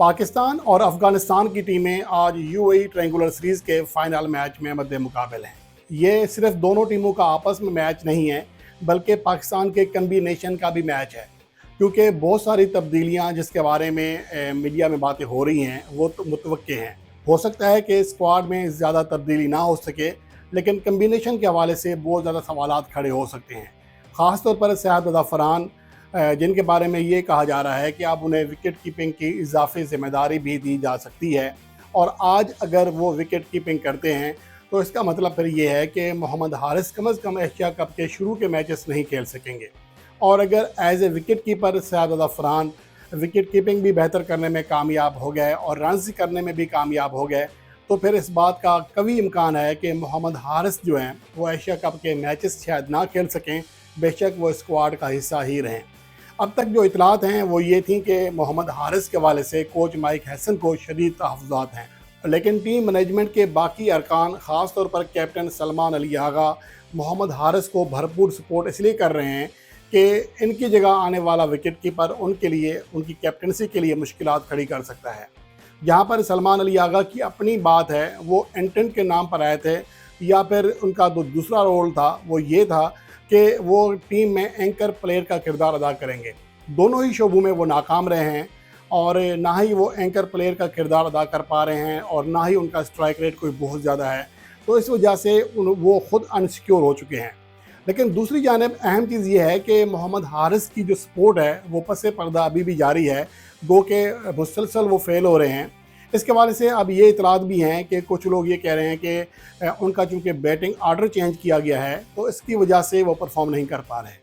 पाकिस्तान और अफगानिस्तान की टीमें आज यूएई ट्रायंगुलर सीरीज़ के फाइनल मैच में मद्दे मुकाबले हैं। ये सिर्फ दोनों टीमों का आपस में मैच नहीं है, बल्कि पाकिस्तान के कम्बिनेशन का भी मैच है, क्योंकि बहुत सारी तब्दीलियां जिसके बारे में मीडिया में बातें हो रही हैं वो तो मुतवक्के हैं। हो सकता है कि स्क्वाड में ज़्यादा तब्दीली ना हो सके, लेकिन कम्बिनेशन के हवाले से बहुत ज़्यादा सवालात खड़े हो सकते हैं। ख़ासतौर पर शहजादा फरहान, जिनके बारे में ये कहा जा रहा है कि अब उन्हें विकेट कीपिंग की इजाफी जिम्मेदारी भी दी जा सकती है, और आज अगर वो विकेट कीपिंग करते हैं तो इसका मतलब फिर ये है कि मोहम्मद हारिस कम अज़ कम एशिया कप के शुरू के मैचेस नहीं खेल सकेंगे। और अगर as a wicket keeper Shahzada Farhan wicket keeping भी बेहतर करने में कामयाब हो गए और रन्स करने में भी कामयाब हो गए, तो फिर इस बात का कभी इम्कान है कि मोहम्मद हारिस जो हैं वो एशिया कप के मैचेस शायद ना खेल सकें, बेशक वो स्क्वाड का हिस्सा ही रहें। अब तक जो इतलात हैं वो ये थी कि मोहम्मद हारिस के हवाले से कोच माइक हैसन को शदीद तहफ़्फ़ुज़ात हैं, लेकिन टीम मैनेजमेंट के बाकी अरकान, ख़ास तौर पर कैप्टन सलमान अली आगा, मोहम्मद हारिस को भरपूर सपोर्ट इसलिए कर रहे हैं कि इनकी जगह आने वाला विकेट कीपर उनके लिए, उनकी कैप्टनसी के लिए मुश्किलात खड़ी कर सकता है। जहाँ पर सलमान अली आगा की अपनी बात है, वो इंटेंट के नाम पर आए थे, या फिर उनका जो दूसरा रोल था वो ये था कि वो टीम में एंकर प्लेयर का किरदार अदा करेंगे। दोनों ही शोबों में वो नाकाम रहे हैं, और ना ही वो एंकर प्लेयर का किरदार अदा कर पा रहे हैं और ना ही उनका स्ट्राइक रेट कोई बहुत ज़्यादा है, तो इस वजह से वो ख़ुद अनसिक्योर हो चुके हैं। लेकिन दूसरी जानिब अहम चीज़ ये है कि मोहम्मद हारिस की जो सपोर्ट है वो पसे पर्दा अभी भी जारी है, गो के मुसलसल वो फेल हो रहे हैं। इसके हवाले से अब ये इतलात भी हैं कि कुछ लोग ये कह रहे हैं कि उनका चूँकि बैटिंग आर्डर चेंज किया गया है तो इसकी वजह से वो परफॉर्म नहीं कर पा रहे हैं।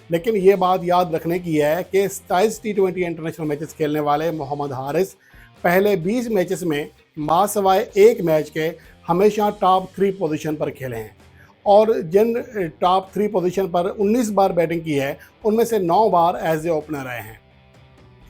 लेकिन ये बात याद रखने की है कि 27 T20 इंटरनेशनल मैचेस खेलने वाले मोहम्मद हारिस पहले 20 मैचेस में मासवाए एक मैच के हमेशा टॉप 3 पोजीशन पर खेले हैं, और जिन टॉप 3 पोजीशन पर 19 बार बैटिंग की है उनमें से 9 बार एज ए ओपनर रहे हैं।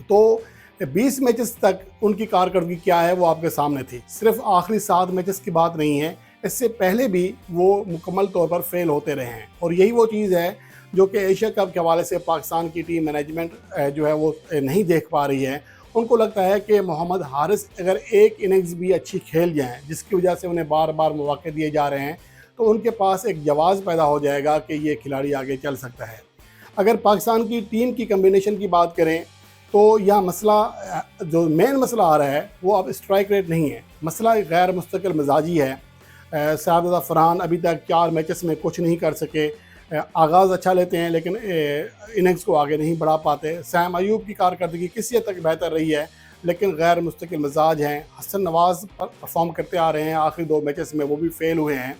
तो 20 मैचेस तक उनकी कारकर्दगी क्या है वो आपके सामने थी, सिर्फ आखिरी 7 मैचेस की बात नहीं है, इससे पहले भी वो मुकम्मल तौर पर फेल होते रहे हैं। और यही वो चीज़ है जो कि एशिया कप के हवाले से पाकिस्तान की टीम मैनेजमेंट जो है वो नहीं देख पा रही है। उनको लगता है कि मोहम्मद हारिस अगर एक इनिंग्स भी अच्छी खेल जाएँ, जिसकी वजह से उन्हें बार बार मौके दिए जा रहे हैं, तो उनके पास एक जवाज़ पैदा हो जाएगा कि ये खिलाड़ी आगे चल सकता है। अगर पाकिस्तान की टीम की कम्बिनेशन की बात करें तो यह मसला, जो मेन मसला आ रहा है वो अब स्ट्राइक रेट नहीं है, मसला गैर मुस्तकिल मिजाजी है। शहजादा फरहान अभी तक 4 मैचेस में कुछ नहीं कर सके। आगाज़ अच्छा लेते हैं लेकिन इनिंग्स को आगे नहीं बढ़ा पाते। सैम अयूब की कारकर्दगी किसी हद तक बेहतर रही है, लेकिन गैर मुस्तकिल मिजाज हैं। हसन नवाज़ परफॉर्म करते आ रहे हैं, आखिरी 2 मैचेस में वो भी फेल हुए हैं।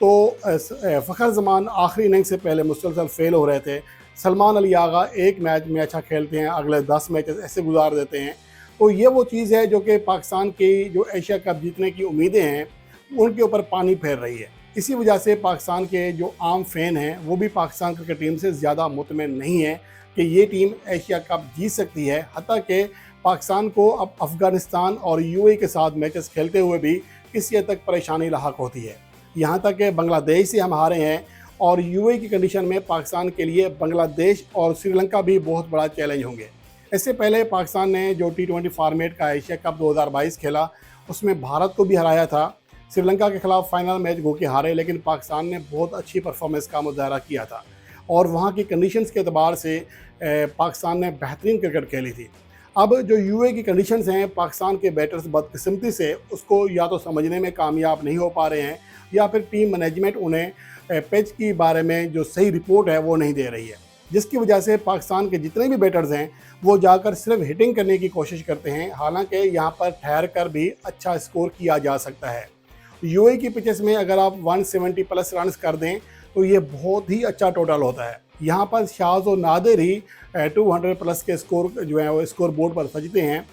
तो फ़खर जमान आखिरी इनिंग से पहले मुसलसल फेल हो रहे थे। सलमान अली आगा एक मैच में अच्छा खेलते हैं, अगले 10 मैचेस ऐसे गुजार देते हैं। तो ये वो चीज़ है जो कि पाकिस्तान की जो एशिया कप जीतने की उम्मीदें हैं उनके ऊपर पानी फेर रही है। इसी वजह से पाकिस्तान के जो आम फ़ैन हैं वो भी पाकिस्तान क्रिकेट टीम से ज़्यादा मुतमिन नहीं है कि ये टीम एशिया कप जीत सकती है। हत्ता कि पाकिस्तान को अब अफ़गानिस्तान और यूएई के साथ मैचेस खेलते हुए भी किसी हद तक परेशानी लाहक होती है। यहाँ तक कि बांग्लादेश से हम हारे हैं, और यूएई की कंडीशन में पाकिस्तान के लिए बांग्लादेश और श्रीलंका भी बहुत बड़ा चैलेंज होंगे। इससे पहले पाकिस्तान ने जो T20 फॉर्मेट का एशिया कप 2022 खेला उसमें भारत को भी हराया था। श्रीलंका के खिलाफ फाइनल मैच गो के हारे, लेकिन पाकिस्तान ने बहुत अच्छी परफॉर्मेंस का मुजाहरा किया था, और वहाँ की कंडीशंस के अतबार से पाकिस्तान ने बेहतरीन क्रिकेट खेली थी। अब जो यूएई की कंडीशंस हैं, पाकिस्तान के बैटर्स बदकिस्मती से उसको या तो समझने में कामयाब नहीं हो पा रहे हैं, या फिर टीम मैनेजमेंट उन्हें पिच की बारे में जो सही रिपोर्ट है वो नहीं दे रही है, जिसकी वजह से पाकिस्तान के जितने भी बैटर्स हैं वो जाकर सिर्फ हिटिंग करने की कोशिश करते हैं। हालांकि यहाँ पर ठहर कर भी अच्छा स्कोर किया जा सकता है। यूएई की पिचेस में अगर आप 170 प्लस रन्स कर दें तो ये बहुत ही अच्छा टोटल होता है। यहाँ पर शाज और नादिर ही 200 प्लस के स्कोर जो है वो स्कोर बोर्ड पर सजते हैं।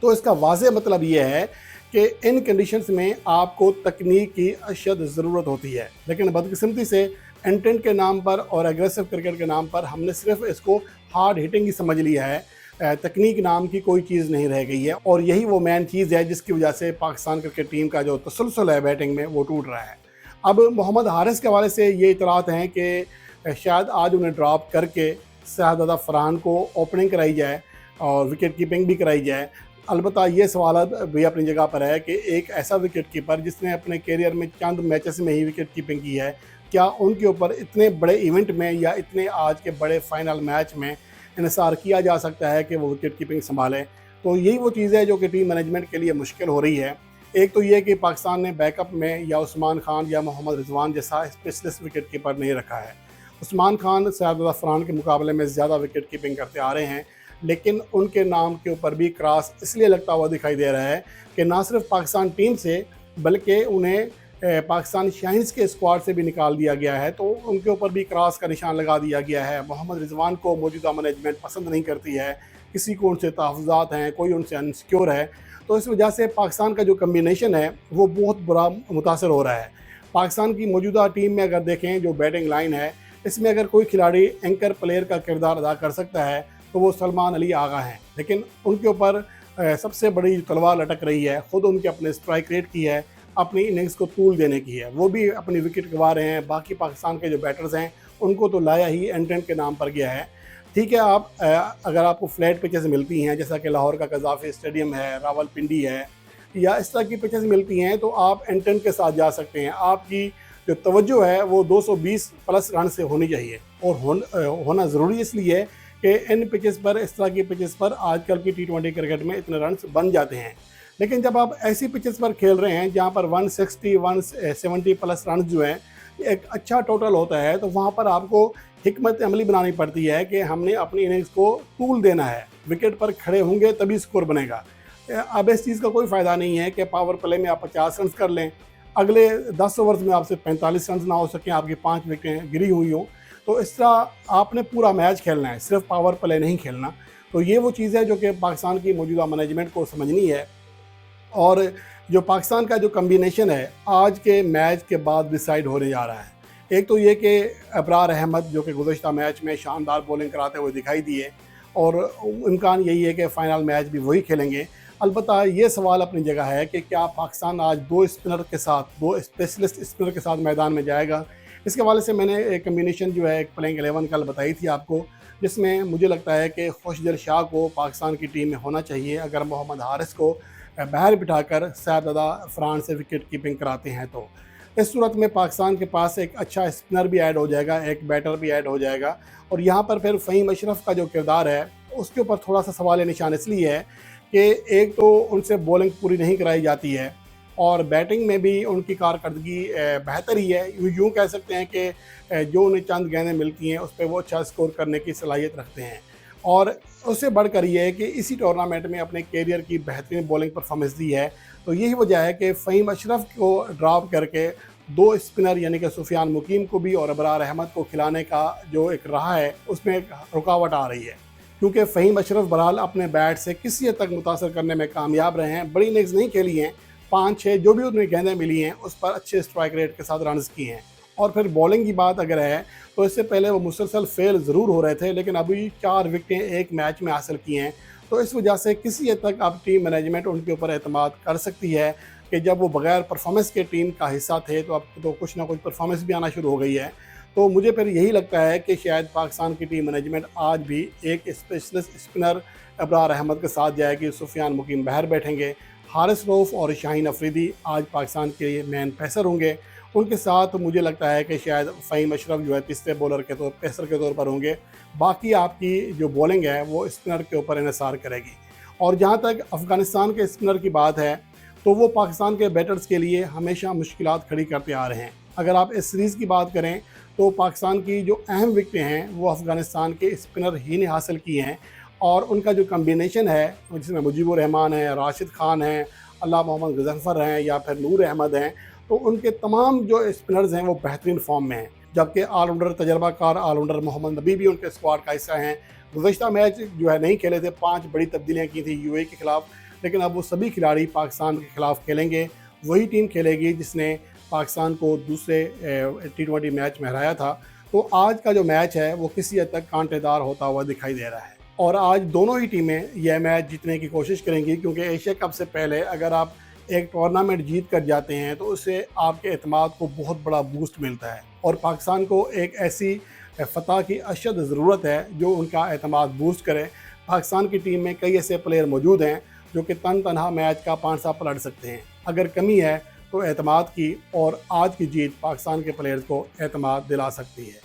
तो इसका वाज़ेह मतलब ये है कि इन कंडीशंस में आपको तकनीक की अशद ज़रूरत होती है, लेकिन बदकिस्मती से इंटेंट के नाम पर और एग्रेसिव क्रिकेट के नाम पर हमने सिर्फ इसको हार्ड हिटिंग ही समझ लिया है। तकनीक नाम की कोई चीज़ नहीं रह गई है, और यही वो मेन चीज़ है जिसकी वजह से पाकिस्तान क्रिकेट टीम का जो तसलसल है बैटिंग में वो टूट रहा है। अब मोहम्मद हारिस के हवाले से ये इतलात हैं कि शायद आज उन्हें ड्रॉप करके शहजादा फरहान को ओपनिंग कराई जाए और विकेट कीपिंग भी कराई जाए। अलबत्ता ये सवाल भी अपनी जगह पर है कि एक ऐसा विकेट कीपर जिसने अपने करियर में चंद मैचेस में ही विकेट कीपिंग की है, क्या उनके ऊपर इतने बड़े इवेंट में या इतने आज के बड़े फाइनल मैच में इन्हिसार किया जा सकता है कि वो विकेट कीपिंग संभालें? तो यही वो चीज़ है जो कि टीम मैनेजमेंट के लिए मुश्किल हो रही है। एक तो ये कि पाकिस्तान ने बैकअप में या उस्मान खान या मोहम्मद रिजवान जैसा स्पेशलिस्ट विकेट कीपर नहीं रखा है। उस्मान खान शायद अफरान के मुकाबले में ज़्यादा विकेट कीपिंग करते आ रहे हैं, लेकिन उनके नाम के ऊपर भी क्रॉस इसलिए लगता हुआ दिखाई दे रहा है कि ना सिर्फ पाकिस्तान टीम से बल्कि उन्हें पाकिस्तान शाहीन्स के स्क्वाड से भी निकाल दिया गया है, तो उनके ऊपर भी क्रॉस का निशान लगा दिया गया है। मोहम्मद रिजवान को मौजूदा मैनेजमेंट पसंद नहीं करती है, किसी को उनसे तहफ़्फ़ुज़ात हैं, कोई उनसे अनसिक्योर है, तो इस वजह से पाकिस्तान का जो कम्बिनेशन है वो बहुत बुरा मुतासर हो रहा है। पाकिस्तान की मौजूदा टीम में अगर देखें जो बैटिंग लाइन है, इसमें अगर कोई खिलाड़ी एंकर प्लेयर का किरदार अदा कर सकता है तो वो सलमान अली आगा हैं, लेकिन उनके ऊपर सबसे बड़ी तलवार लटक रही है, ख़ुद उनके अपने स्ट्राइक रेट की है, अपनी इनिंग्स को तूल देने की है। वो भी अपनी विकेट गंवा रहे हैं। बाकी पाकिस्तान के जो बैटर्स हैं उनको तो लाया ही एंट्रेंट के नाम पर गया है। ठीक है, आप अगर आपको फ्लैट पिचेस मिलती हैं जैसा कि लाहौर का कज़ाफ़ी स्टेडियम है, रावलपिंडी है, या इस तरह की पिचेस मिलती हैं तो आप एंट्रेंट के साथ जा सकते हैं। आपकी जो तवज्जो है वो 220 प्लस रन से होनी चाहिए, और होना ज़रूरी इसलिए है कि इन पिचेस पर, इस तरह की पिचेस पर आजकल की T20 क्रिकेट में इतने रन बन जाते हैं। लेकिन जब आप ऐसी पिचेस पर खेल रहे हैं जहाँ पर 160 170 प्लस रन जो हैं एक अच्छा टोटल होता है, तो वहाँ पर आपको हिकमत अमली बनानी पड़ती है कि हमने अपनी इनिंग्स को तूल देना है, विकेट पर खड़े होंगे तभी स्कोर बनेगा। अब इस चीज़ का कोई फ़ायदा नहीं है कि पावर प्ले में आप 50 रन कर लें, अगले 10 ओवर्स में आपसे 45 रन ना हो सकें, आपकी 5 विकेटें गिरी हुई हों, तो इस तरह आपने पूरा मैच खेलना है, सिर्फ पावर प्ले नहीं खेलना। तो ये वो चीज़ है जो कि पाकिस्तान की मौजूदा मैनेजमेंट को समझनी है। और जो पाकिस्तान का जो कम्बिनेशन है आज के मैच के बाद डिसाइड होने जा रहा है। एक तो ये कि अबरार अहमद जो कि गुज़श्ता मैच में शानदार बॉलिंग कराते हुए दिखाई दिए, और इम्कान यही है कि फ़ाइनल मैच भी वही खेलेंगे। अलबत्ता ये सवाल अपनी जगह है कि क्या पाकिस्तान आज 2 स्पिनर के साथ, 2 स्पेशलिस्ट स्पिनर के साथ मैदान में जाएगा? इसके हवाले से मैंने एक कम्बिनेशन जो है एक प्लेइंग 11 कल बताई थी आपको, जिसमें मुझे लगता है कि खुशदिल शाह को पाकिस्तान की टीम में होना चाहिए अगर मोहम्मद हारिस को बाहर बिठाकर सैयद अफरान से विकेट कीपिंग कराते हैं। तो इस सूरत में पाकिस्तान के पास एक अच्छा स्पिनर भी ऐड हो जाएगा, एक बैटर भी ऐड हो जाएगा, और यहाँ पर फिर फ़हीम अशरफ का जो किरदार है उसके ऊपर थोड़ा सा सवाल निशान इसलिए है कि एक तो उनसे बॉलिंग पूरी नहीं कराई जाती है, और बैटिंग में भी उनकी कारकर्दगी बेहतर ही है। यूँ कह सकते हैं कि जो उन्हें चंद गेंदें मिलती हैं उस पर वो अच्छा स्कोर करने की सलाहियत रखते हैं, और उससे बढ़कर ये है कि इसी टूर्नामेंट में अपने कैरियर की बेहतरीन बॉलिंग परफॉर्मेंस दी है। तो यही वजह है कि फ़हीम अशरफ को ड्रॉप करके 2 स्पिनर यानी कि सुफियान मुकीम को भी और अबरार अहमद को खिलाने का जो एक राह है उसमें एक रुकावट आ रही है, क्योंकि फ़हीम अशरफ बहरहाल अपने बैट से किसी हद तक मुतासर करने में कामयाब रहे हैं। बड़ी इनिंग्स नहीं खेली हैं, 5-6 जो भी उन्हें गेंदें मिली हैं उस पर अच्छे स्ट्राइक रेट के साथ रन किए हैं। और फिर बॉलिंग की बात अगर है तो इससे पहले वो मुसलसल फेल ज़रूर हो रहे थे, लेकिन अभी 4 विकेटें एक मैच में हासिल की हैं। तो इस वजह से किसी हद तक अब टीम मैनेजमेंट उनके ऊपर एतमाद कर सकती है कि जब वो बगैर परफॉर्मेंस के टीम का हिस्सा थे तो अब तो कुछ ना कुछ परफॉर्मेंस भी आना शुरू हो गई है। तो मुझे फिर यही लगता है कि शायद पाकिस्तान की टीम मैनेजमेंट आज भी एक स्पेशलिस्ट स्पिनर अबरार अहमद के साथ जाएगी, सुफियान मुकीम बाहर बैठेंगे, हारिस रऊफ़ और शाहीन अफरीदी आज पाकिस्तान के मेन पेसर होंगे। उनके साथ मुझे लगता है कि शायद फ़हीम अशरफ जो है तीसरे बॉलर के तौर पेसर के तौर पर होंगे। बाकी आपकी जो बॉलिंग है वो स्पिनर के ऊपर इन्हिसार करेगी। और जहाँ तक अफ़गानिस्तान के स्पिनर की बात है तो वो पाकिस्तान के बैटर्स के लिए हमेशा मुश्किलात खड़ी करते आ रहे हैं। अगर आप इस सीरीज़ की बात करें तो पाकिस्तान की जो अहम विकेटें हैं वो अफ़गानिस्तान के स्पिनर ही ने हासिल की हैं, और उनका जो कम्बिनेशन है जिसमें मुजीबुर रहमान है, राशिद खान हैं, अल्लाह मोहम्मद गज़नफ़र हैं या फिर नूर अहमद हैं, तो उनके तमाम जो स्पिनर्स हैं वो बेहतरीन फॉर्म में हैं। जबकि ऑलराउंडर, तजर्बाकार ऑलराउंडर मोहम्मद नबी भी उनके स्क्वाड का हिस्सा हैं। गुज़श्ता मैच जो है नहीं खेले थे, 5 बड़ी तब्दीलियाँ की थी यूएई के ख़िलाफ़, लेकिन अब वो सभी खिलाड़ी पाकिस्तान के ख़िलाफ़ खेलेंगे। वही टीम खेलेगी जिसने पाकिस्तान को दूसरे T20 मैच में हराया था। तो आज का जो मैच है वो किसी हद तक कांटेदार होता हुआ दिखाई दे रहा है, और आज दोनों ही टीमें यह मैच जीतने की कोशिश करेंगी, क्योंकि एशिया कप से पहले अगर आप एक टूर्नामेंट जीत कर जाते हैं तो उससे आपके एतमाद को बहुत बड़ा बूस्ट मिलता है, और पाकिस्तान को एक ऐसी फ़तह की अशद ज़रूरत है जो उनका एतमाद बूस्ट करे। पाकिस्तान की टीम में कई ऐसे प्लेयर मौजूद हैं जो कि तन तनहा मैच का पांसा पलट सकते हैं। अगर कमी है तो एतमाद की, और आज की जीत पाकिस्तान के प्लेयर्स को एतमाद दिला सकती है।